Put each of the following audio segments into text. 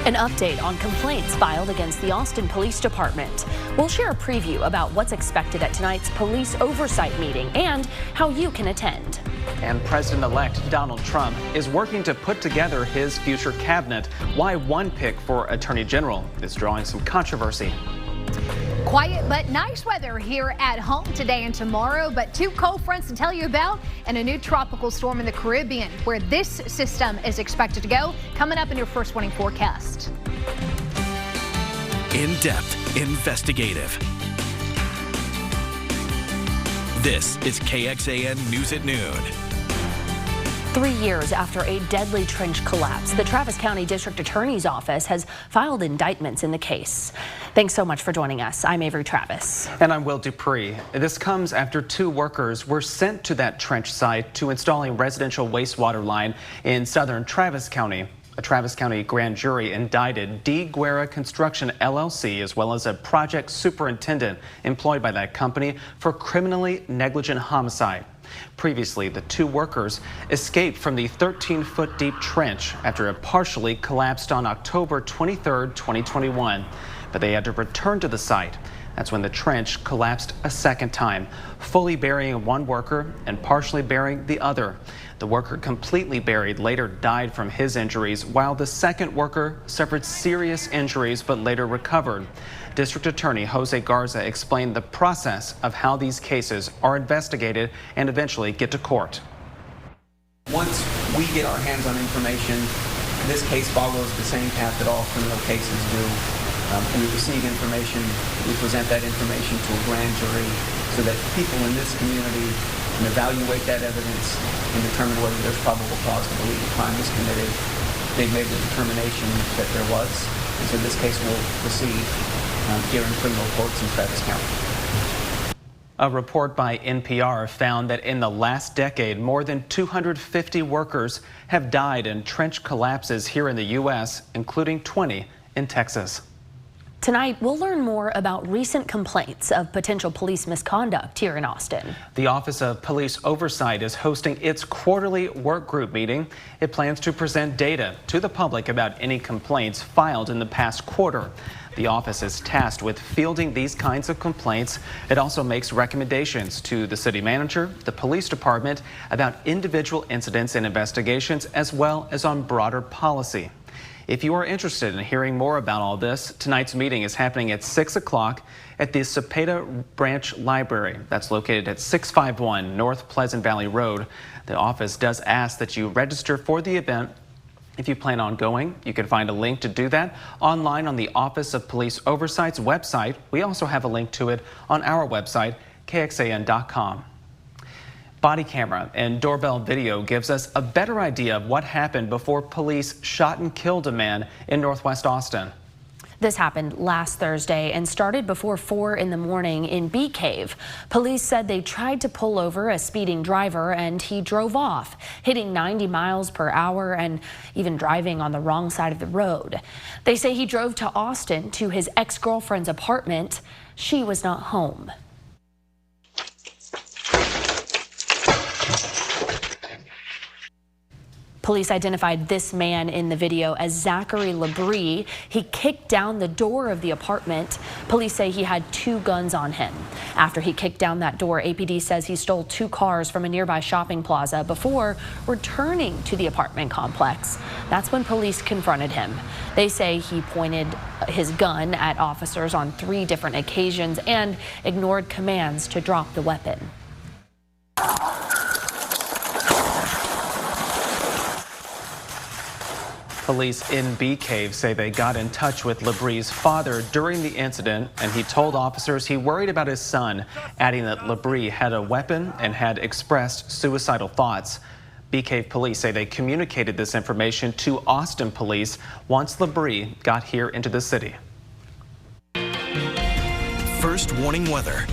An update on complaints filed against the Austin Police Department. We'll share a preview about what's expected at tonight's police oversight meeting and how you can attend. And President-elect Donald Trump is working to put together his future cabinet. Why one pick for Attorney General is drawing some controversy. Quiet but nice weather here at home today and tomorrow, but two cold fronts to tell you about and a new tropical storm in the Caribbean where this system is expected to go. Coming up in your first warning forecast. In-depth, investigative. This is KXAN News at Noon. 3 years after a deadly trench collapse, the Travis County District Attorney's Office has filed indictments in the case. Thanks so much for joining us. I'm Avery Travis. And I'm Will Dupree. This comes after 2 workers were sent to that trench site to install a residential wastewater line in southern Travis County. A Travis County grand jury indicted D. Guerra Construction LLC as well as a project superintendent employed by that company for criminally negligent homicide. Previously, the 2 workers escaped from the 13-foot deep trench after it partially collapsed on October 23, 2021. But they had to return to the site. That's when the trench collapsed a second time, fully burying one worker and partially burying the other. The worker completely buried later died from his injuries, while the second worker suffered serious injuries but later recovered. District Attorney Jose Garza explained the process of how these cases are investigated and eventually get to court. Once we get our hands on information, this case follows the same path that all criminal cases do. We receive information, we present that information to a grand jury so that people in this community can evaluate that evidence and determine whether there's probable cause to believe a crime was committed. They've made the determination that there was, and so this case will proceed here in criminal courts in Travis County. A report by NPR found that in the last decade, more than 250 workers have died in trench collapses here in the U.S., including 20 in Texas. Tonight, we'll learn more about recent complaints of potential police misconduct here in Austin. The Office of Police Oversight is hosting its quarterly work group meeting. It plans to present data to the public about any complaints filed in the past quarter. The office is tasked with fielding these kinds of complaints. It also makes recommendations to the city manager, the police department, about individual incidents and investigations, as well as on broader policy. If you are interested in hearing more about all this, tonight's meeting is happening at 6 o'clock at the Cepeda Branch Library. That's located at 651 North Pleasant Valley Road. The office does ask that you register for the event. If you plan on going, you can find a link to do that online on the Office of Police Oversight's website. We also have a link to it on our website, KXAN.com. Body camera and doorbell video gives us a better idea of what happened before police shot and killed a man in Northwest Austin. This happened last Thursday and started before 4 in the morning in Bee Cave. Police said they tried to pull over a speeding driver and he drove off, hitting 90 miles per hour and even driving on the wrong side of the road. They say he drove to Austin to his ex-girlfriend's apartment. She was not home. Police identified this man in the video as Zachary Labrie. He kicked down the door of the apartment. Police say he had 2 guns on him. After he kicked down that door, APD says he stole 2 cars from a nearby shopping plaza before returning to the apartment complex. That's when police confronted him. They say he pointed his gun at officers on 3 different occasions and ignored commands to drop the weapon. Police in Bee Cave say they got in touch with Labrie's father during the incident, and he told officers he worried about his son, adding that Labrie had a weapon and had expressed suicidal thoughts. Bee Cave police say they communicated this information to Austin police once Labrie got here into the city. First warning weather.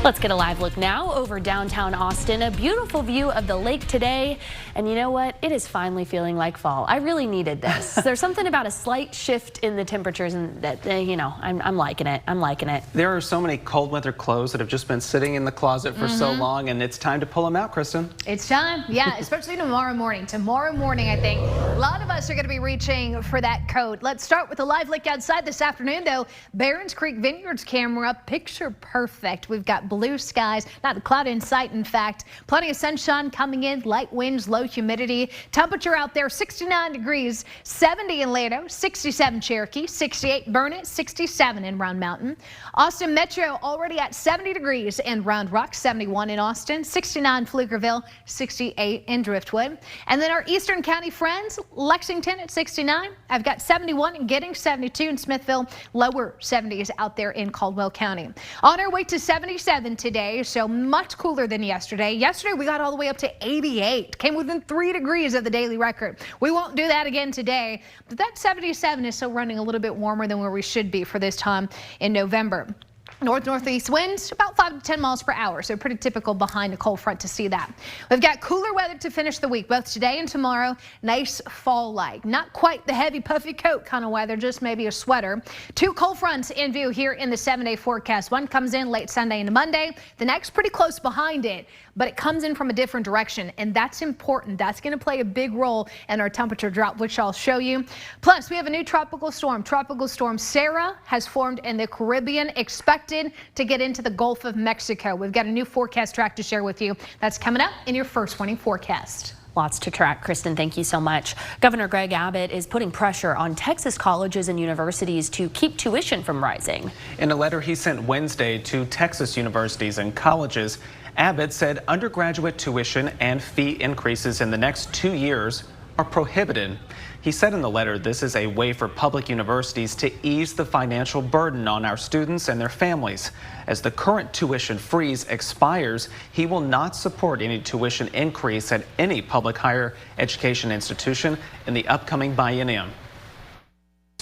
Let's get a live look now over downtown Austin. A beautiful view of the lake today. And you know what? It is finally feeling like fall. I really needed this. There's something about a slight shift in the temperatures and that, I'm liking it. I'm liking it. There are so many cold winter clothes that have just been sitting in the closet for so long, and it's time to pull them out, Kristen. It's time. Yeah, especially tomorrow morning. Tomorrow morning, I think a lot of us are going to be reaching for that coat. Let's start with a live look outside this afternoon, though. Barons Creek Vineyards camera, picture perfect. We've got blue skies, not a cloud in sight, in fact. Plenty of sunshine coming in, light winds, low humidity. Temperature out there 69 degrees, 70 in Laredo, 67 Cherokee, 68 Burnett, 67 in Round Mountain. Austin Metro already at 70 degrees in Round Rock, 71 in Austin, 69 Pflugerville, 68 in Driftwood. And then our Eastern County friends, Lexington at 69. I've got 71 in Giddings, 72 in Smithville, lower 70s out there in Caldwell County. On our way to 77 today, so much cooler than yesterday. Yesterday we got all the way up to 88, came within 3 degrees of the daily record. We won't do that again today, but that 77 is still running a little bit warmer than where we should be for this time in November. North-northeast winds about 5 to 10 miles per hour, so pretty typical behind a cold front to see that. We've got cooler weather to finish the week, both today and tomorrow. Nice fall-like, not quite the heavy puffy coat kind of weather, just maybe a sweater. 2 cold fronts in view here in the 7-day forecast. One comes in late Sunday into Monday, the next pretty close behind it, but it comes in from a different direction, and that's important. That's going to play a big role in our temperature drop, which I'll show you. Plus, we have a new tropical storm. Tropical storm Sarah has formed in the Caribbean, expected to get into the Gulf of Mexico. We've got a new forecast track to share with you. That's coming up in your first morning forecast. Lots to track, Kristen. Thank you so much. Governor Greg Abbott is putting pressure on Texas colleges and universities to keep tuition from rising. In a letter he sent Wednesday to Texas universities and colleges, Abbott said undergraduate tuition and fee increases in the next 2 years are prohibited. He said in the letter this is a way for public universities to ease the financial burden on our students and their families. As the current tuition freeze expires, he will not support any tuition increase at any public higher education institution in the upcoming biennium.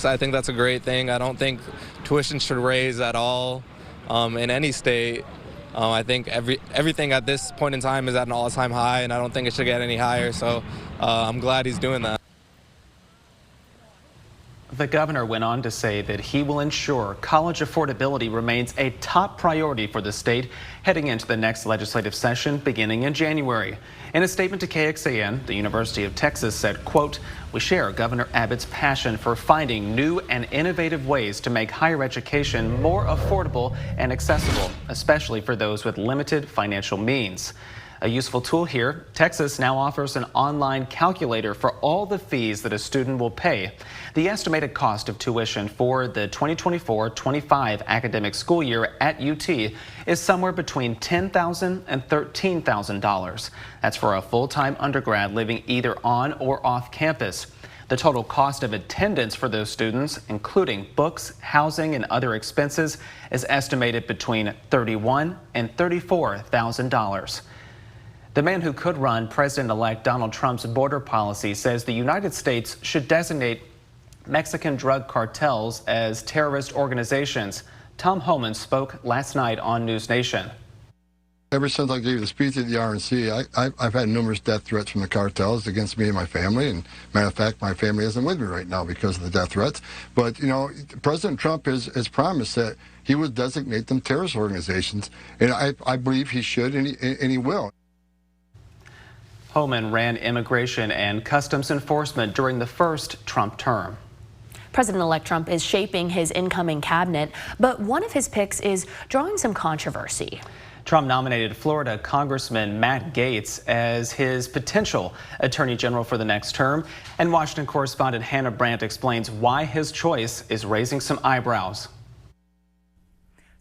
I think that's a great thing. I don't think tuition should raise at all in any state. I think everything at this point in time is at an all-time high, and I don't think it should get any higher. So I'm glad he's doing that. The governor went on to say that he will ensure college affordability remains a top priority for the state heading into the next legislative session beginning in January. In a statement to KXAN, the University of Texas said, quote, "We share Governor Abbott's passion for finding new and innovative ways to make higher education more affordable and accessible, especially for those with limited financial means." A useful tool here, Texas now offers an online calculator for all the fees that a student will pay. The estimated cost of tuition for the 2024-25 academic school year at UT is somewhere between $10,000 and $13,000. That's for a full-time undergrad living either on or off campus. The total cost of attendance for those students, including books, housing, and other expenses, is estimated between $31,000 and $34,000. The man who could run President-elect Donald Trump's border policy says the United States should designate Mexican drug cartels as terrorist organizations. Tom Homan spoke last night on News Nation. Ever since I gave the speech at the RNC, I've had numerous death threats from the cartels against me and my family. And matter of fact, my family isn't with me right now because of the death threats. But, you know, President Trump has promised that he would designate them terrorist organizations. And I believe he should, and he will. Homan ran immigration and customs enforcement during the first Trump term. President-elect Trump is shaping his incoming cabinet, but one of his picks is drawing some controversy. Trump nominated Florida Congressman Matt Gaetz as his potential attorney general for the next term, and Washington correspondent Hannah Brandt explains why his choice is raising some eyebrows.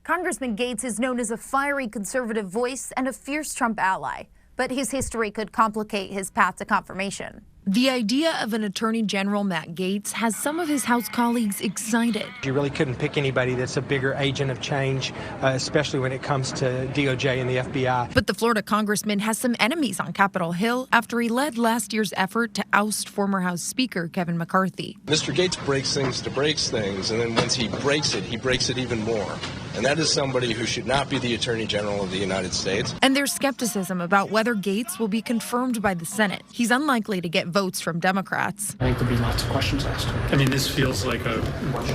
Congressman Gaetz is known as a fiery conservative voice and a fierce Trump ally, but his history could complicate his path to confirmation. The idea of an Attorney General Matt Gaetz has some of his House colleagues excited. You really couldn't pick anybody that's a bigger agent of change, especially when it comes to DOJ and the FBI. But the Florida congressman has some enemies on Capitol Hill after he led last year's effort to oust former House Speaker Kevin McCarthy. Mr. Gaetz breaks things to break things, and then once he breaks it even more. and that is somebody who should not be the Attorney General of the United States. And there's skepticism about whether Gates will be confirmed by the Senate. He's unlikely to get votes from Democrats. I think there'll be lots of questions asked. I mean, this feels like a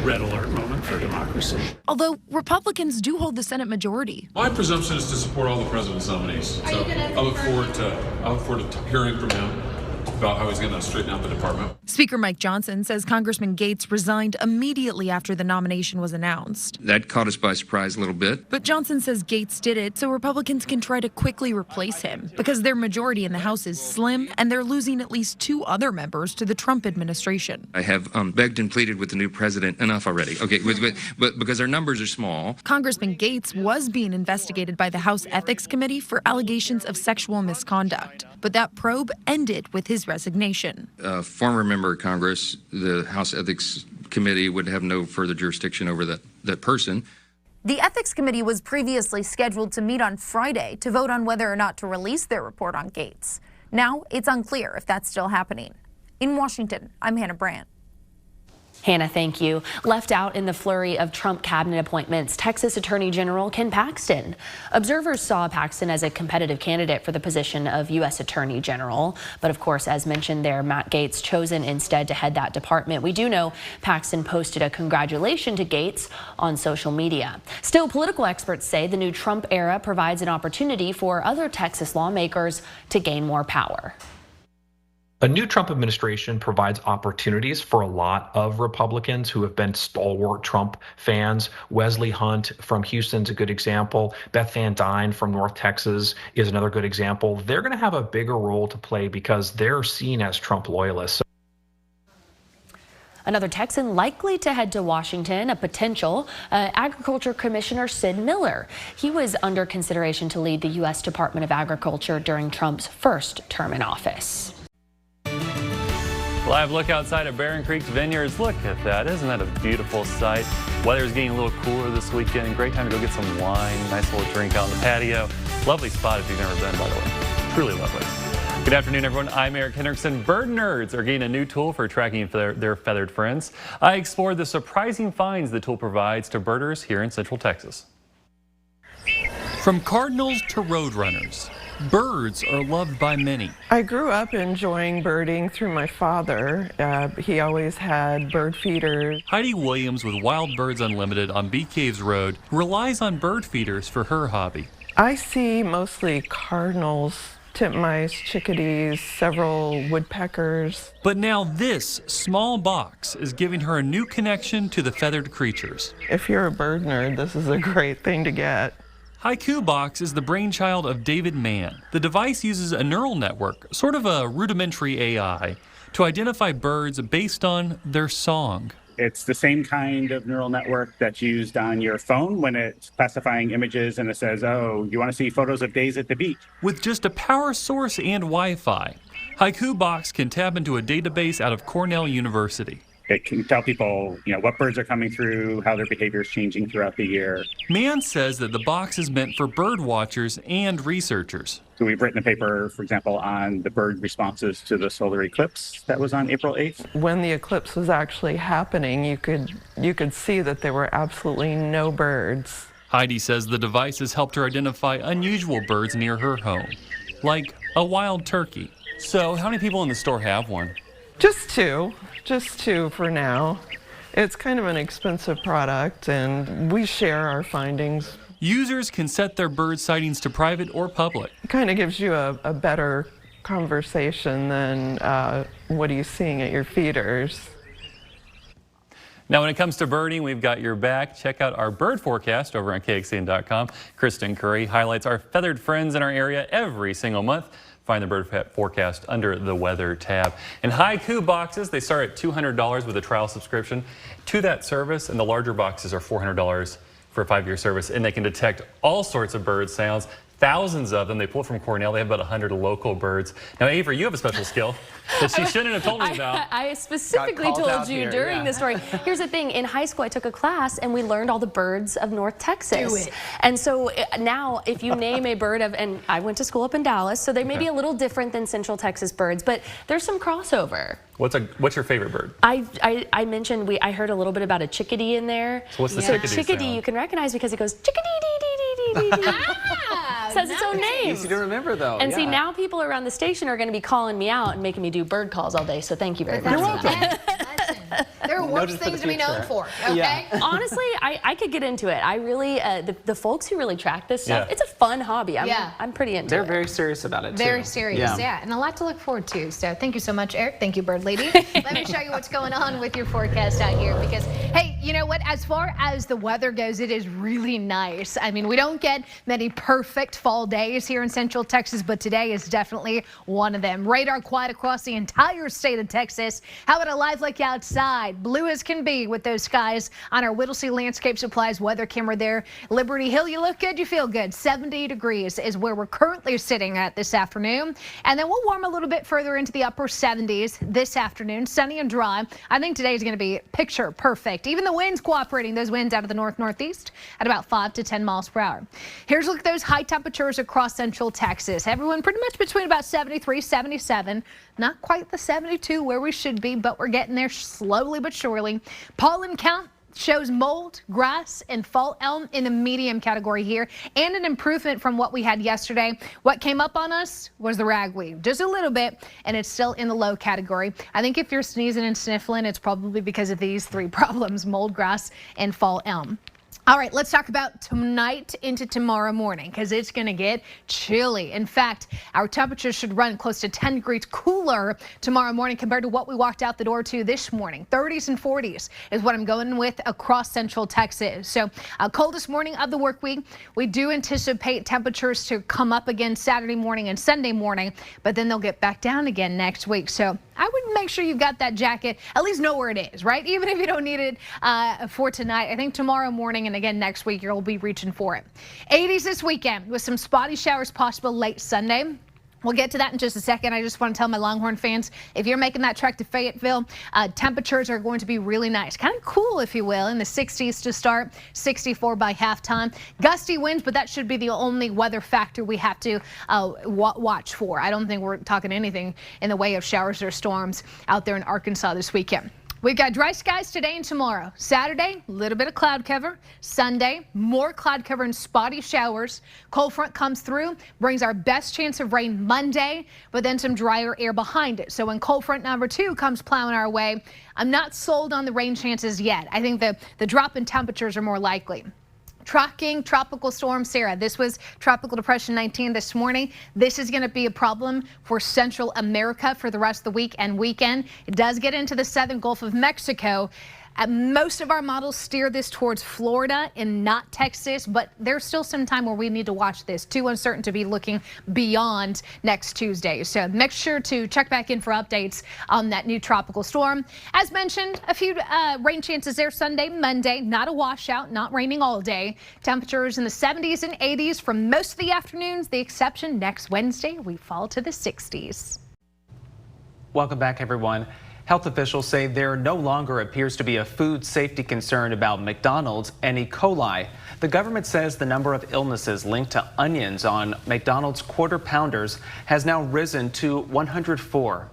red alert moment for democracy. Although Republicans do hold the Senate majority. My presumption is to support all the president's nominees. So I look forward to hearing from him about how he's going to straighten out the department. Speaker Mike Johnson says Congressman Gates resigned immediately after the nomination was announced. That caught us by surprise a little bit. But Johnson says Gates did it so Republicans can try to quickly replace him because their majority in the House is slim and they're losing at least 2 other members to the Trump administration. I have begged and pleaded with the new president enough already. Okay, but because our numbers are small. Congressman Gates was being investigated by the House Ethics Committee for allegations of sexual misconduct. But that probe ended with his resignation. A former member of Congress, the House Ethics Committee would have no further jurisdiction over that person. The Ethics Committee was previously scheduled to meet on Friday to vote on whether or not to release their report on Gates. Now it's unclear if that's still happening. In Washington, I'm Hannah Brandt. Hannah, thank you. Left out in the flurry of Trump cabinet appointments, Texas Attorney General Ken Paxton. Observers saw Paxton as a competitive candidate for the position of U.S. Attorney General. But of course, as mentioned there, Matt Gaetz chosen instead to head that department. We do know Paxton posted a congratulation to Gaetz on social media. Still, political experts say the new Trump era provides an opportunity for other Texas lawmakers to gain more power. A new Trump administration provides opportunities for a lot of Republicans who have been stalwart Trump fans. Wesley Hunt from Houston's a good example. Beth Van Dyne from North Texas is another good example. They're going to have a bigger role to play because they're seen as Trump loyalists. Another Texan likely to head to Washington, a potential Agriculture Commissioner Sid Miller. He was under consideration to lead the U.S. Department of Agriculture during Trump's first term in office. Live look outside of Barron Creek's Vineyards. Look at that. Isn't that a beautiful sight? Weather's getting a little cooler this weekend. Great time to go get some wine. Nice little drink out on the patio. Lovely spot if you've never been, by the way. Truly lovely. Good afternoon, everyone. I'm Eric Hendrickson. Bird nerds are getting a new tool for tracking their feathered friends. I explored the surprising finds the tool provides to birders here in Central Texas. From cardinals to roadrunners, birds are loved by many. I grew up enjoying birding through my father. He always had bird feeders. Heidi Williams with Wild Birds Unlimited on Bee Caves Road relies on bird feeders for her hobby. I see mostly cardinals, titmice, chickadees, several woodpeckers. But now this small box is giving her a new connection to the feathered creatures. If you're a bird nerd, this is a great thing to get. Haiku Box is the brainchild of David Mann. The device uses a neural network, sort of a rudimentary AI, to identify birds based on their song. It's the same kind of neural network that's used on your phone when it's classifying images and it says, oh, you want to see photos of days at the beach. With just a power source and Wi-Fi, Haiku Box can tap into a database out of Cornell University. It can tell people, what birds are coming through, how their behavior is changing throughout the year. Mann says that the box is meant for bird watchers and researchers. So we've written a paper, for example, on the bird responses to the solar eclipse that was on April 8th. When the eclipse was actually happening, you could see that there were absolutely no birds. Heidi says the device has helped her identify unusual birds near her home, like a wild turkey. So how many people in the store have one? Just two for now. It's kind of an expensive product, and we share our findings. Users can set their bird sightings to private or public. It kind of gives you a better conversation than what are you seeing at your feeders. Now, when it comes to birding, we've got your back. Check out our bird forecast over on KXAN.com. Kristen Curry highlights our feathered friends in our area every single month. Find the bird forecast under the weather tab. And Haiku boxes, they start at $200 with a trial subscription to that service, and the larger boxes are $400 for a 5-year service, and they can detect all sorts of bird sounds, thousands of them. They pulled from Cornell. They have about 100 local birds. Now, Avery, you have a special skill that she shouldn't have told me about. I specifically told you during the story. Here's the thing. In high school, I took a class and we learned all the birds of North Texas. Do it. And so now if you name a bird of, and I went to school up in Dallas, so they may be a little different than Central Texas birds, but there's some crossover. What's your favorite bird? I mentioned, I heard a little bit about a chickadee in there. So what's the chickadee sound? You can recognize because it goes chickadee-dee-dee-dee-dee-dee. Says its own name. Easy to remember, though. And see, now people around the station are going to be calling me out and making me do bird calls all day. So thank you very much. You're welcome. There are worse things to be known for, okay? Yeah. Honestly, I could get into it. I really, the folks who really track this stuff, it's a fun hobby. I'm pretty into it. They're very serious about it, too. Very serious, yeah. And a lot to look forward to. So thank you so much, Eric. Thank you, Bird Lady. Let me show you what's going on with your forecast out here because, hey, you know what? As far as the weather goes, it is really nice. I mean, we don't get many perfect fall days here in Central Texas, but today is definitely one of them. Radar quiet across the entire state of Texas. How about a live look outside? Blue as can be with those skies on our Whittlesey Landscape Supplies weather camera there. Liberty Hill, you look good, you feel good. 70 degrees is where we're currently sitting at this afternoon. And then we'll warm a little bit further into the upper 70s this afternoon. Sunny and dry. I think today is going to be picture perfect. Even the winds cooperating, those winds out of the north-northeast at about 5 to 10 miles per hour. Here's a look at those high temperatures across Central Texas. Everyone pretty much between about 73, 77. Not quite the 72 where we should be, but we're getting there slowly but surely. Pollen count shows mold, grass, and fall elm in the medium category here, and an improvement from what we had yesterday. What came up on us was the ragweed, just a little bit, and it's still in the low category. I think if you're sneezing and sniffling, it's probably because of these three problems: mold, grass, and fall elm. All right, let's talk about tonight into tomorrow morning because it's going to get chilly. In fact, our temperatures should run close to 10 degrees cooler tomorrow morning compared to what we walked out the door to this morning. 30s and 40s is what I'm going with across Central Texas. So coldest morning of the work week. We do anticipate temperatures to come up again Saturday morning and Sunday morning, but then they'll get back down again next week. So I would make sure you've got that jacket, at least know where it is, right? Even if you don't need it for tonight. I think tomorrow morning and again next week you'll be reaching for it. 80s this weekend with some spotty showers possible late Sunday. We'll get to that in just a second. I just want to tell my Longhorn fans, if you're making that trek to Fayetteville, temperatures are going to be really nice. Kind of cool, if you will, in the 60s to start, 64 by halftime. Gusty winds, but that should be the only weather factor we have to watch for. I don't think we're talking anything in the way of showers or storms out there in Arkansas this weekend. We've got dry skies today and tomorrow. Saturday, a little bit of cloud cover. Sunday, more cloud cover and spotty showers. Cold front comes through, brings our best chance of rain Monday, but then some drier air behind it. So when cold front number 2 comes plowing our way, I'm not sold on the rain chances yet. I think the drop in temperatures are more likely. Tracking Tropical Storm Sarah. This was Tropical Depression 19 this morning. This is going to be a problem for Central America for the rest of the week and weekend. It does get into the southern Gulf of Mexico. Most of our models steer this towards Florida and not Texas, but there's still some time where we need to watch this. Too uncertain to be looking beyond next Tuesday. So make sure to check back in for updates on that new tropical storm. As mentioned, a few rain chances there Sunday, Monday. Not a washout, not raining all day. Temperatures in the 70s and 80s for most of the afternoons. The exception next Wednesday, we fall to the 60s. Welcome back, everyone. Health officials say there no longer appears to be a food safety concern about McDonald's and E. coli. The government says the number of illnesses linked to onions on McDonald's Quarter Pounders has now risen to 104.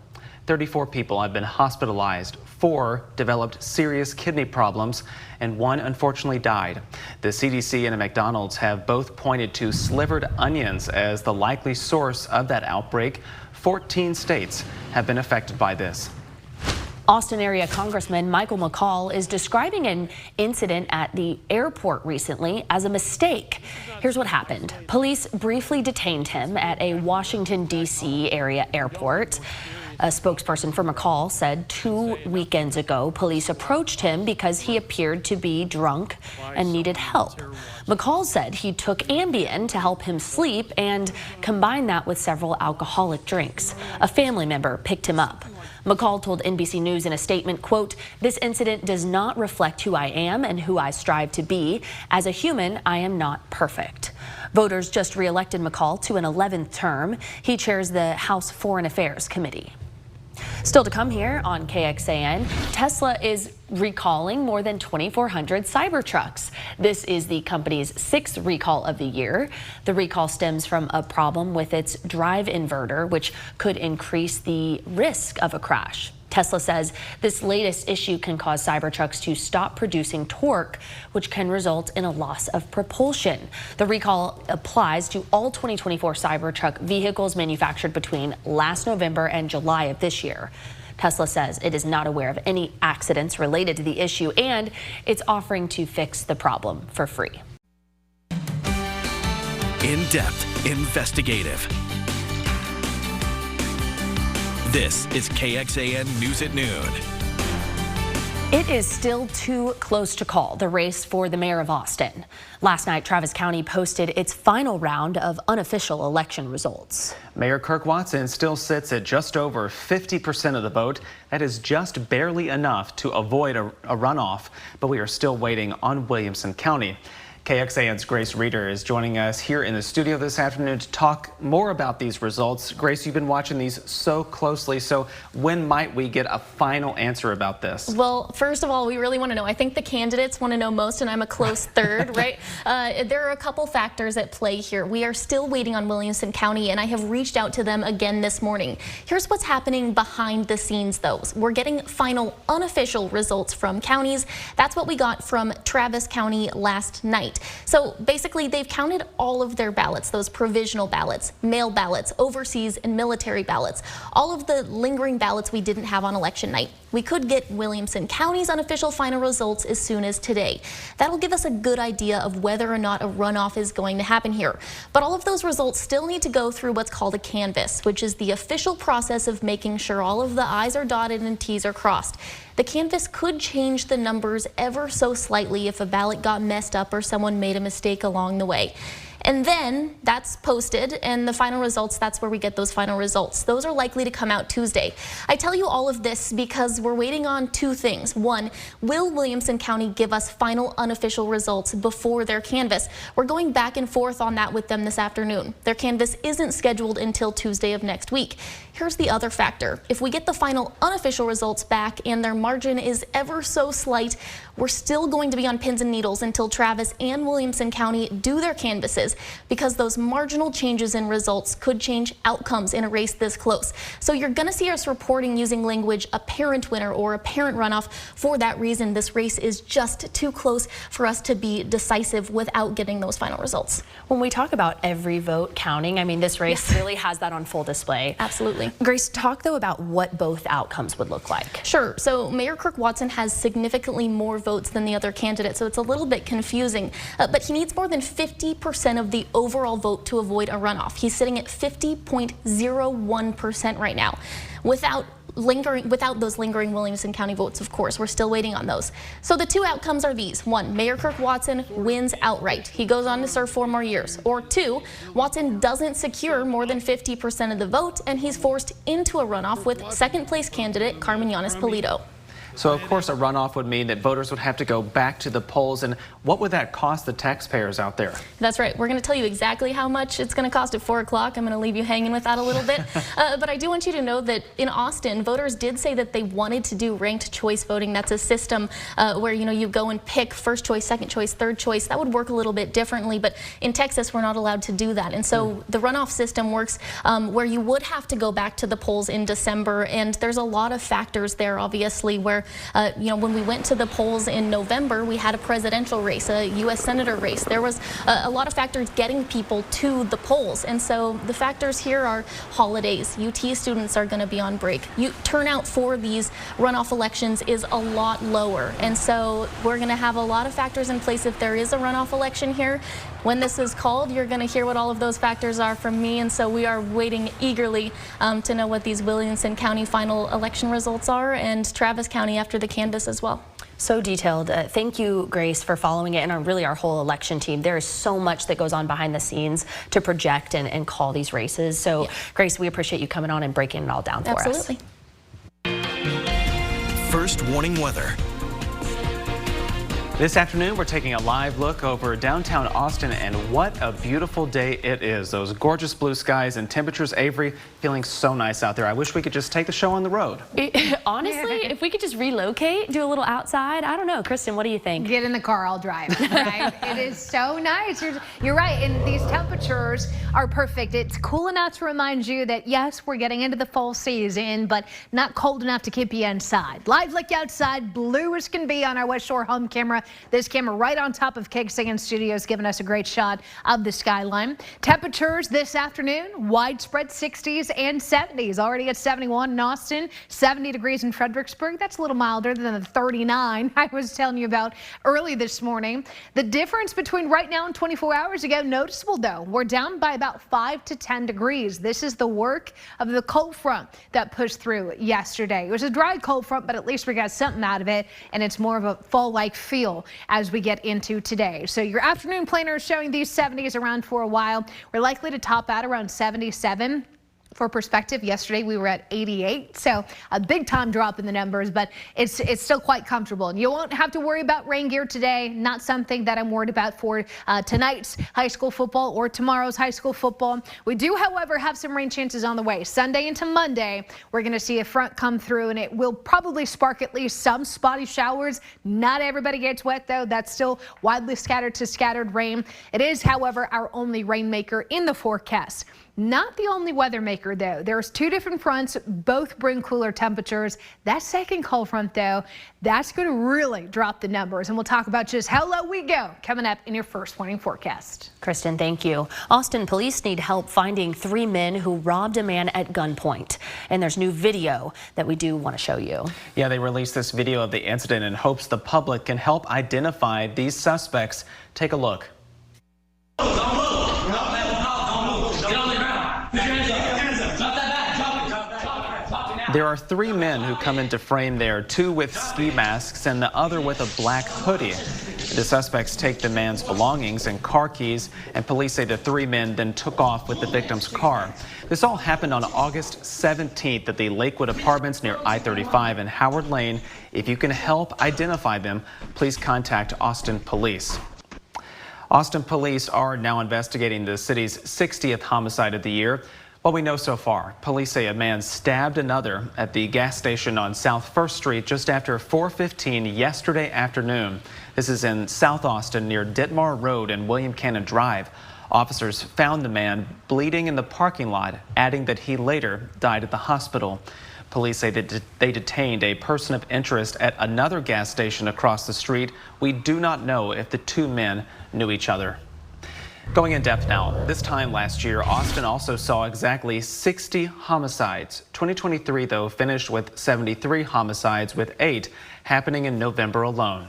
34 people have been hospitalized. 4 developed serious kidney problems, and 1 unfortunately died. The CDC and a McDonald's have both pointed to slivered onions as the likely source of that outbreak. 14 states have been affected by this. Austin area Congressman Michael McCall is describing an incident at the airport recently as a mistake. Here's what happened. Police briefly detained him at a Washington, D.C. area airport. A spokesperson for McCall said 2 weekends ago, police approached him because he appeared to be drunk and needed help. McCall said he took Ambien to help him sleep and combined that with several alcoholic drinks. A family member picked him up. McCall told NBC News in a statement, quote, "This incident does not reflect who I am and who I strive to be. As a human, I am not perfect." Voters just reelected McCall to an 11th term. He chairs the House Foreign Affairs Committee. Still to come here on KXAN, Tesla is recalling more than 2,400 Cybertrucks. This is the company's 6th recall of the year. The recall stems from a problem with its drive inverter, which could increase the risk of a crash. Tesla says this latest issue can cause Cybertrucks to stop producing torque, which can result in a loss of propulsion. The recall applies to all 2024 Cybertruck vehicles manufactured between last November and July of this year. Tesla says it is not aware of any accidents related to the issue, and it's offering to fix the problem for free. In-depth, investigative. This is KXAN News at Noon. It is still too close to call the race for the mayor of Austin. Last night, Travis County posted its final round of unofficial election results. Mayor Kirk Watson still sits at just over 50% of the vote. That is just barely enough to avoid a runoff, but we are still waiting on Williamson County. KXAN's Grace Reeder is joining us here in the studio this afternoon to talk more about these results. Grace, you've been watching these so closely, so when might we get a final answer about this? Well, first of all, we really want to know. I think the candidates want to know most, and I'm a close third, right? There are a couple factors at play here. We are still waiting on Williamson County, and I have reached out to them again this morning. Here's what's happening behind the scenes, though. We're getting final unofficial results from counties. That's what we got from Travis County last night. So basically, they've counted all of their ballots, those provisional ballots, mail ballots, overseas and military ballots, all of the lingering ballots we didn't have on election night. We could get Williamson County's unofficial final results as soon as today. That'll give us a good idea of whether or not a runoff is going to happen here. But all of those results still need to go through what's called a canvass, which is the official process of making sure all of the I's are dotted and T's are crossed. The canvass could change the numbers ever so slightly if a ballot got messed up or someone made a mistake along the way. And then that's posted, and the final results, that's where we get those final results. Those are likely to come out Tuesday. I tell you all of this because we're waiting on two things. One, will Williamson County give us final unofficial results before their canvass? We're going back and forth on that with them this afternoon. Their canvass isn't scheduled until Tuesday of next week. Here's the other factor. If we get the final unofficial results back and their margin is ever so slight, we're still going to be on pins and needles until Travis and Williamson County do their canvasses, because those marginal changes in results could change outcomes in a race this close. So you're going to see us reporting using language apparent winner or apparent runoff. For that reason, this race is just too close for us to be decisive without getting those final results. When we talk about every vote counting, I mean, this race really has that on full display. Absolutely. Grace, talk though about what both outcomes would look like. Sure. So Mayor Kirk Watson has significantly more votes than the other candidate, so it's a little bit confusing. But he needs more than 50% of the overall vote to avoid a runoff. He's sitting at 50.01% right now. Without those lingering Williamson County votes, of course. We're still waiting on those. So the two outcomes are these. One, Mayor Kirk Watson wins outright. He goes on to serve 4 more years. Or two, Watson doesn't secure more than 50% of the vote, and he's forced into a runoff with second place candidate Carmen Yanis-Polito. So, of course, a runoff would mean that voters would have to go back to the polls. And what would that cost the taxpayers out there? That's right. We're going to tell you exactly how much it's going to cost at 4 o'clock. I'm going to leave you hanging with that a little bit. But I do want you to know that in Austin, voters did say that they wanted to do ranked choice voting. That's a system where, you go and pick first choice, second choice, third choice. That would work a little bit differently. But in Texas, we're not allowed to do that. And so the runoff system works where you would have to go back to the polls in December. And there's a lot of factors there, obviously, where when we went to the polls in November, we had a presidential race, a U.S. Senator race. There was a lot of factors getting people to the polls. And so the factors here are holidays. UT students are going to be on break. Turnout for these runoff elections is a lot lower. And so we're going to have a lot of factors in place if there is a runoff election here. When this is called, you're going to hear what all of those factors are from me. And so we are waiting eagerly to know what these Williamson County final election results are, and Travis County after the canvass as well. So detailed. Thank you, Grace, for following it, and really our whole election team. There is so much that goes on behind the scenes to project and call these races. So, yeah. Grace, we appreciate you coming on and breaking it all down for us. Absolutely. First warning weather. This afternoon, we're taking a live look over downtown Austin, and what a beautiful day it is. Those gorgeous blue skies and temperatures, Avery, feeling so nice out there. I wish we could just take the show on the road. Honestly, if we could just relocate, do a little outside, I don't know. Kristen, what do you think? Get in the car, I'll drive, right? It is so nice. You're right, and these temperatures are perfect. It's cool enough to remind you that, yes, we're getting into the fall season, but not cold enough to keep you inside. Live look outside, blue as can be on our West Shore home camera. This camera right on top of KXAN Studios, giving us a great shot of the skyline. Temperatures this afternoon, widespread 60s and 70s. Already at 71 in Austin, 70 degrees in Fredericksburg. That's a little milder than the 39 I was telling you about early this morning. The difference between right now and 24 hours ago, noticeable though. We're down by about 5 to 10 degrees. This is the work of the cold front that pushed through yesterday. It was a dry cold front, but at least we got something out of it, and it's more of a fall-like feel as we get into today. So your afternoon planner is showing these 70s around for a while. We're likely to top out around 77. For perspective, yesterday we were at 88, so a big time drop in the numbers, but it's still quite comfortable. And you won't have to worry about rain gear today. Not something that I'm worried about for tonight's high school football or tomorrow's high school football. We do, however, have some rain chances on the way. Sunday into Monday, we're going to see a front come through, and it will probably spark at least some spotty showers. Not everybody gets wet, though. That's still widely scattered to scattered rain. It is, however, our only rainmaker in the forecast. Not the only weather maker, though. There's two different fronts. Both bring cooler temperatures. That second cold front, though, that's going to really drop the numbers. And we'll talk about just how low we go coming up in your first warning forecast. Kristen, thank you. Austin police need help finding 3 men who robbed a man at gunpoint. And there's new video that we do want to show you. Yeah, they released this video of the incident in hopes the public can help identify these suspects. Take a look. There are 3 men who come into frame there, 2 with ski masks and the other with a black hoodie. The suspects take the man's belongings and car keys, and police say the 3 men then took off with the victim's car. This all happened on August 17th at the Lakewood Apartments near I-35 and Howard Lane. If you can help identify them, please contact Austin Police. Austin police are now investigating the city's 60th homicide of the year. What we know so far, police say a man stabbed another at the gas station on South 1st Street just after 4:15 yesterday afternoon. This is in South Austin near Ditmar Road and William Cannon Drive. Officers found the man bleeding in the parking lot, adding that he later died at the hospital. Police say that they detained a person of interest at another gas station across the street. We do not know if the 2 men knew each other. Going in depth now, this time last year, Austin also saw exactly 60 homicides. 2023, though, finished with 73 homicides, with 8 happening in November alone.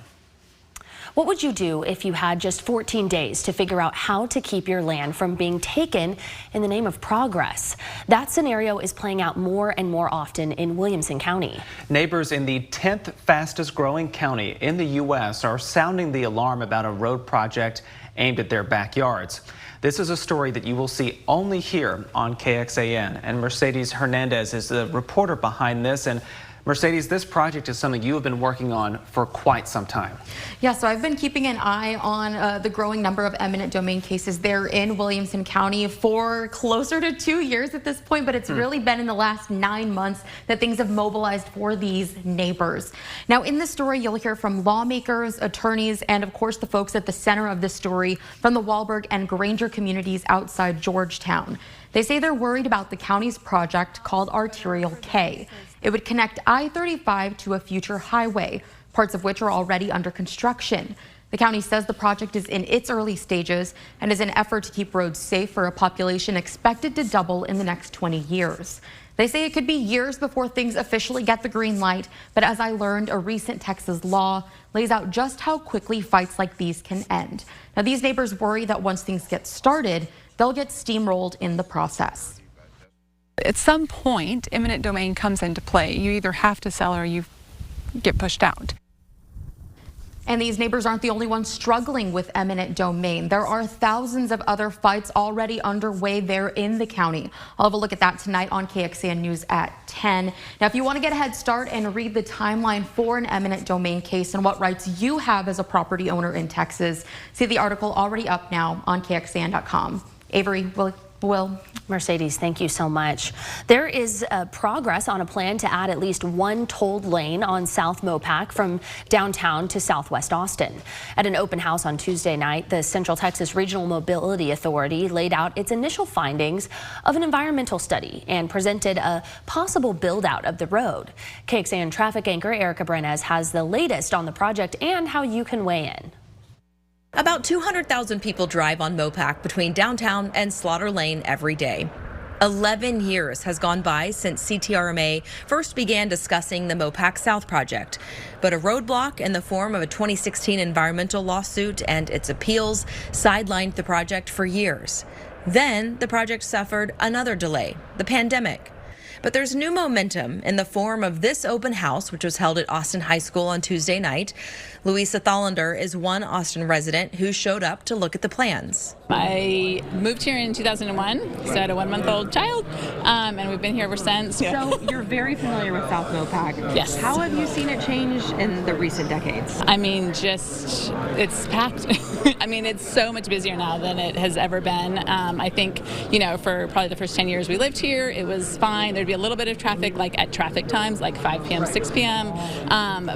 What would you do if you had just 14 days to figure out how to keep your land from being taken in the name of progress? That scenario is playing out more and more often in Williamson County. Neighbors in the 10th fastest growing county in the U.S. are sounding the alarm about a road project aimed at their backyards. This is a story that you will see only here on KXAN, and Mercedes Hernandez is the reporter behind this. And Mercedes, this project is something you have been working on for quite some time. Yeah, so I've been keeping an eye on the growing number of eminent domain cases there in Williamson County for closer to 2 years at this point, but it's really been in the last 9 months that things have mobilized for these neighbors. Now, in this story, you'll hear from lawmakers, attorneys, and of course the folks at the center of this story from the Wahlberg and Granger communities outside Georgetown. They say they're worried about the county's project called Arterial K. It would connect I-35 to a future highway, parts of which are already under construction. The county says the project is in its early stages and is an effort to keep roads safe for a population expected to double in the next 20 years. They say it could be years before things officially get the green light, but as I learned, a recent Texas law lays out just how quickly fights like these can end. Now, these neighbors worry that once things get started, they'll get steamrolled in the process. At some point, eminent domain comes into play. You either have to sell or you get pushed out. And these neighbors aren't the only ones struggling with eminent domain. There are thousands of other fights already underway there in the county. I'll have a look at that tonight on KXAN News at 10. Now, if you want to get a head start and read the timeline for an eminent domain case and what rights you have as a property owner in Texas, see the article already up now on KXAN.com. Avery, Will. Mercedes, thank you so much. There is progress on a plan to add at least one tolled lane on South Mopac from downtown to Southwest Austin. At an open house on Tuesday night, the Central Texas Regional Mobility Authority laid out its initial findings of an environmental study and presented a possible build out of the road. KXAN traffic anchor Erica Brenes has the latest on the project and how you can weigh in. About 200,000 people drive on Mopac between downtown and Slaughter Lane every day. 11 years has gone by since CTRMA first began discussing the Mopac South project. But a roadblock in the form of a 2016 environmental lawsuit and its appeals sidelined the project for years. Then the project suffered another delay, the pandemic. But there's new momentum in the form of this open house, which was held at Austin High School on Tuesday night. Louisa Thallander is one Austin resident who showed up to look at the plans. I moved here in 2001, so I had a 1-month-old child, and we've been here ever since. So you're very familiar with South Mopac. Yes. How have you seen it change in the recent decades? I mean, just, it's packed. I mean, it's so much busier now than it has ever been. I think, you know, for probably the first 10 years we lived here, it was fine. There'd be a little bit of traffic, like at traffic times, like 5 p.m., 6 p.m.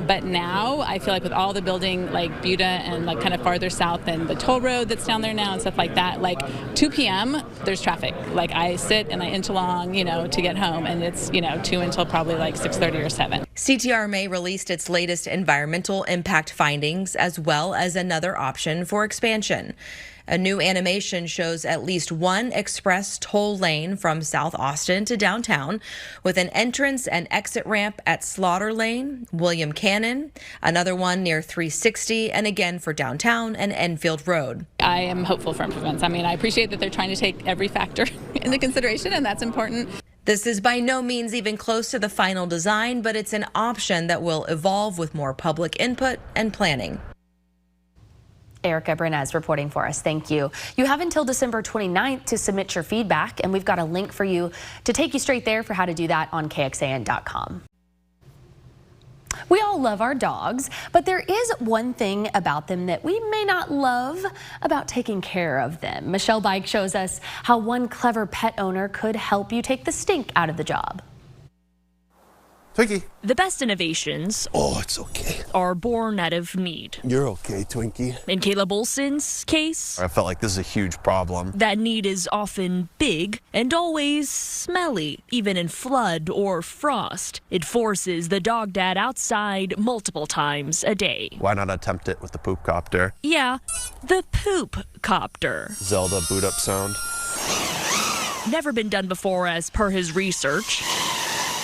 But now I feel like with all the building, like Buda and like kind of farther south and the toll road that's down there now and stuff like that, like 2 p.m. there's traffic. Like I sit and I inch along, you know, to get home, and it's, you know, 2 until probably like 6:30 or 7. CTRMA released its latest environmental impact findings as well as another option for expansion. A new animation shows at least one express toll lane from South Austin to downtown with an entrance and exit ramp at Slaughter Lane, William Cannon, another one near 360, and again for downtown and Enfield Road. I am hopeful for improvements. I mean, I appreciate that they're trying to take every factor into consideration, and that's important. This is by no means even close to the final design, but it's an option that will evolve with more public input and planning. Erica Brenes reporting for us. Thank you. You have until December 29th to submit your feedback, and we've got a link for you to take you straight there for how to do that on KXAN.com. We all love our dogs, but there is one thing about them that we may not love about taking care of them. Michelle Bike shows us how one clever pet owner could help you take the stink out of the job. Twinkie. The best innovations it's okay. Are born out of need. You're okay, Twinkie. In Caleb Olson's case, I felt like this is a huge problem. That need is often big and always smelly, even in flood or frost. It forces the dog dad outside multiple times a day. Why not attempt it with the poop copter? Yeah, the poop copter. Zelda boot up sound. Never been done before as per his research.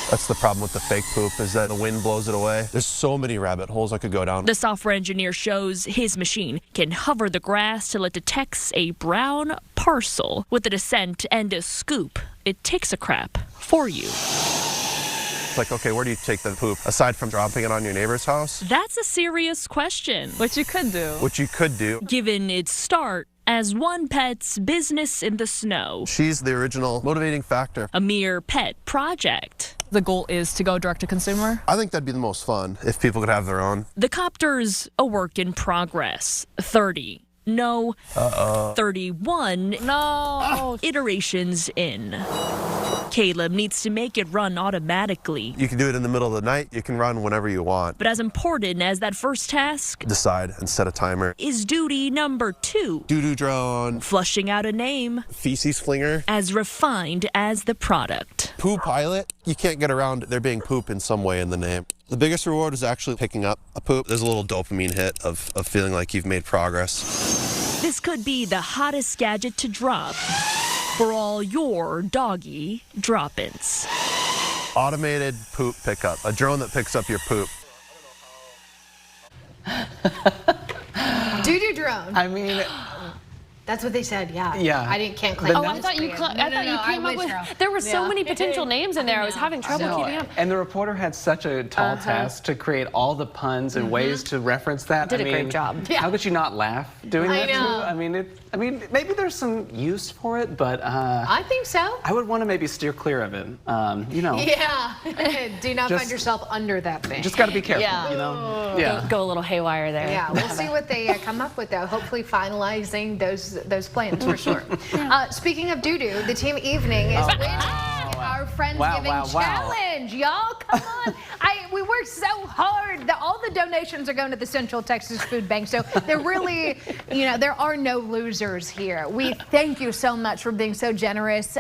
That's the problem with the fake poop, is that the wind blows it away. There's so many rabbit holes I could go down. The software engineer shows his machine can hover the grass till it detects a brown parcel. With a descent and a scoop, it takes a crap for you. It's like, okay, where do you take the poop? Aside from dropping it on your neighbor's house? That's a serious question. What you could do. What you could do. Given its start as one pet's business in the snow. She's the original motivating factor. A mere pet project. The goal is to go direct to consumer. I think that'd be the most fun if people could have their own. The copter's a work in progress. 30. No. 31. No. Iterations in. Caleb needs to make it run automatically. You can do it in the middle of the night. You can run whenever you want. But as important as that first task, decide and set a timer, is duty number 2. Doo-doo drone. Flushing out a name. Feces flinger. As refined as the product. Poo pilot. You can't get around there being poop in some way in the name. The biggest reward is actually picking up a poop. There's a little dopamine hit of feeling like you've made progress. This could be the hottest gadget to drop for all your doggy drop-ins. Automated poop pickup. A drone that picks up your poop. Doo-doo drone. I mean, That's what they said. Yeah. Yeah. I can't claim. Oh, I thought you came up with. There were so many potential names in there. I was having trouble keeping up. And the reporter had such a tall task to create all the puns and ways to reference that. Did a great job. How could you not laugh doing that? know. Too? I mean, maybe there's some use for it, but I think so. I would want to maybe steer clear of it. Yeah. Do not find yourself under that thing. Just got to be careful. Yeah. Go a little haywire there. Yeah. We'll see what they come up with, though. Hopefully, finalizing those plans for sure. Speaking of doo-doo, the team evening is winning our Friendsgiving challenge. Y'all, come on. We worked so hard. All the donations are going to the Central Texas Food Bank. So they're really, there are no losers here. We thank you so much for being so generous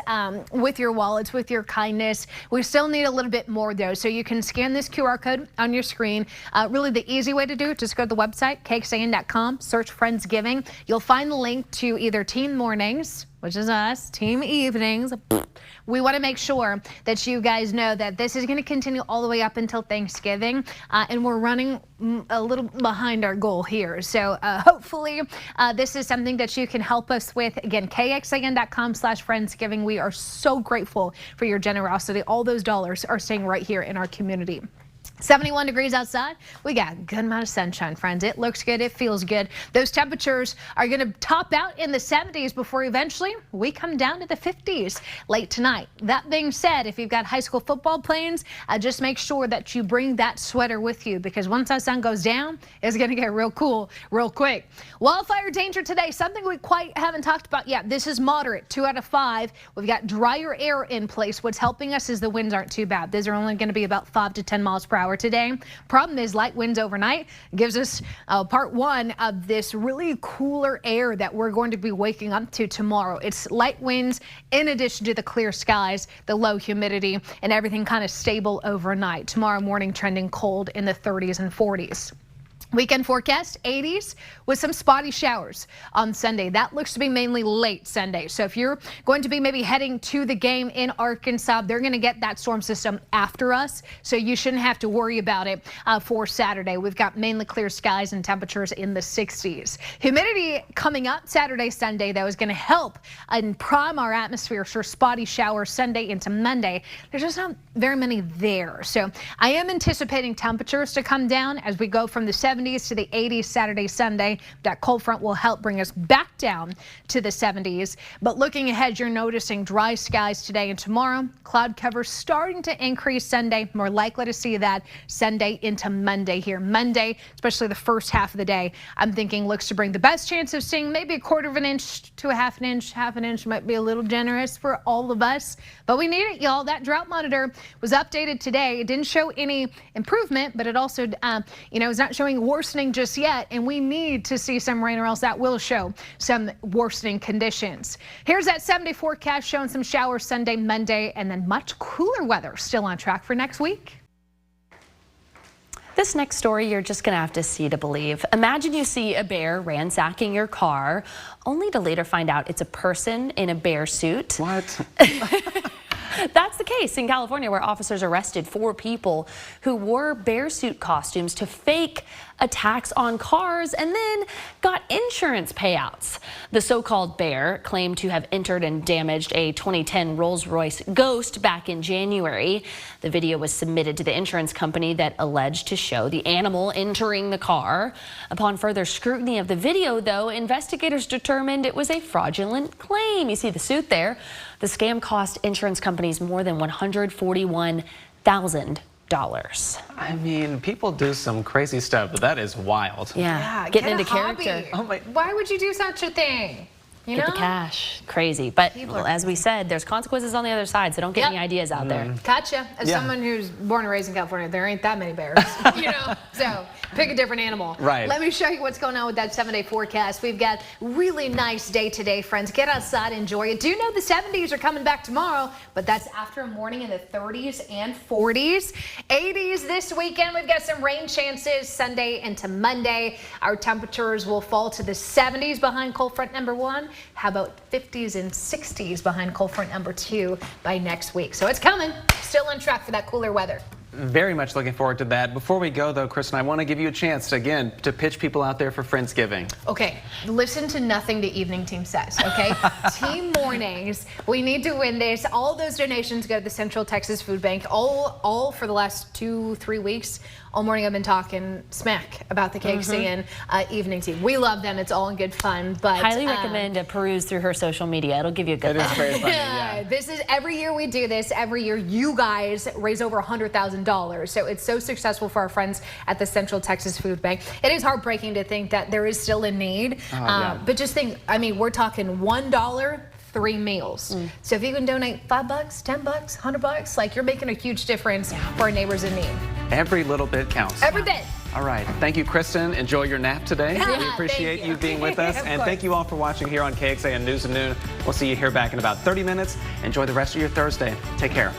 with your wallets, with your kindness. We still need a little bit more, though. So you can scan this QR code on your screen. Really, the easy way to do it, just go to the website, KXAN.com, search Friendsgiving. You'll find the link to either Team Mornings, which is us, Team Evenings. We want to make sure that you guys know that this is going to continue all the way up until Thanksgiving, and we're running a little behind our goal here. So hopefully this is something that you can help us with. Again, KXAN.com/Friendsgiving. We are so grateful for your generosity. All those dollars are staying right here in our community. 71 degrees outside. We got a good amount of sunshine, friends. It looks good. It feels good. Those temperatures are going to top out in the 70s before eventually we come down to the 50s late tonight. That being said, if you've got high school football plans, just make sure that you bring that sweater with you, because once that sun goes down, it's going to get real cool real quick. Wildfire danger today, something we quite haven't talked about yet. This is moderate, 2 out of 5. We've got drier air in place. What's helping us is the winds aren't too bad. These are only going to be about 5 to 10 miles per hour today. Problem is light winds overnight gives us part one of this really cooler air that we're going to be waking up to tomorrow. It's light winds in addition to the clear skies, the low humidity, and everything kind of stable overnight. Tomorrow morning trending cold in the 30s and 40s. Weekend forecast 80s with some spotty showers on Sunday. That looks to be mainly late Sunday. So if you're going to be maybe heading to the game in Arkansas, they're going to get that storm system after us. So you shouldn't have to worry about it for Saturday. We've got mainly clear skies and temperatures in the 60s. Humidity coming up Saturday, Sunday, though, is going to help and prime our atmosphere for spotty showers Sunday into Monday. There's just not very many there. So I am anticipating temperatures to come down as we go from the 70s to the 80s Saturday, Sunday. That cold front will help bring us back down to the 70s. But looking ahead, you're noticing dry skies today and tomorrow. Cloud cover starting to increase Sunday. More likely to see that Sunday into Monday here. Monday, especially the first half of the day, I'm thinking looks to bring the best chance of seeing maybe a 1/4 of an inch to a half an inch. Half an inch might be a little generous for all of us, but we need it, y'all. That drought monitor was updated today. It didn't show any improvement, but it also, is not showing worsening just yet, and we need to see some rain or else that will show some worsening conditions. Here's that 70 forecast showing some showers Sunday, Monday, and then much cooler weather still on track for next week. This next story, you're just going to have to see to believe. Imagine you see a bear ransacking your car, only to later find out it's a person in a bear suit. What? That's the case in California, where officers arrested 4 people who wore bear suit costumes to fake attacks on cars and then got insurance payouts. The so-called bear claimed to have entered and damaged a 2010 Rolls-Royce Ghost back in January. The video was submitted to the insurance company that alleged to show the animal entering the car. Upon further scrutiny of the video, though, investigators determined it was a fraudulent claim. You see the suit there. The scam cost insurance companies more than $141,000. I mean, people do some crazy stuff, but that is wild. Yeah, getting into character. Oh my. Why would you do such a thing? Get the cash. Crazy. But as we said, there's consequences on the other side, so don't get any ideas out there. Gotcha. As someone who's born and raised in California, there ain't that many bears, so pick a different animal. Right. Let me show you what's going on with that 7-day forecast. We've got really nice day today, friends. Get outside, enjoy it. Do know the 70s are coming back tomorrow, but that's after a morning in the 30s and 40s. 80s this weekend. We've got some rain chances Sunday into Monday. Our temperatures will fall to the 70s behind cold front number 1. How about 50s and 60s behind cold front number 2 by next week? So it's coming. Still on track for that cooler weather. Very much looking forward to that. Before we go, though, Kristen, I want to give you a chance, again, to pitch people out there for Friendsgiving. Okay, listen to nothing the evening team says, okay? Team mornings, we need to win this. All those donations go to the Central Texas Food Bank. All for the last 2-3 weeks. All morning I've been talking smack about the KXAN evening team. We love them. It's all in good fun. But highly recommend to peruse through her social media. It'll give you a good laugh. It is very funny, yeah. This is every year we do this. Every year you guys raise over $100,000. So it's so successful for our friends at the Central Texas Food Bank. It is heartbreaking to think that there is still a need. But just think, I mean, we're talking $1, 3 meals. So if you can donate $5, $10, $100, like you're making a huge difference for our neighbors in need. Every little bit counts. Every bit. All right. Thank you, Kristen. Enjoy your nap today. We appreciate you being with us. And thank you all for watching here on KXAN News at Noon. We'll see you here back in about 30 minutes. Enjoy the rest of your Thursday. Take care.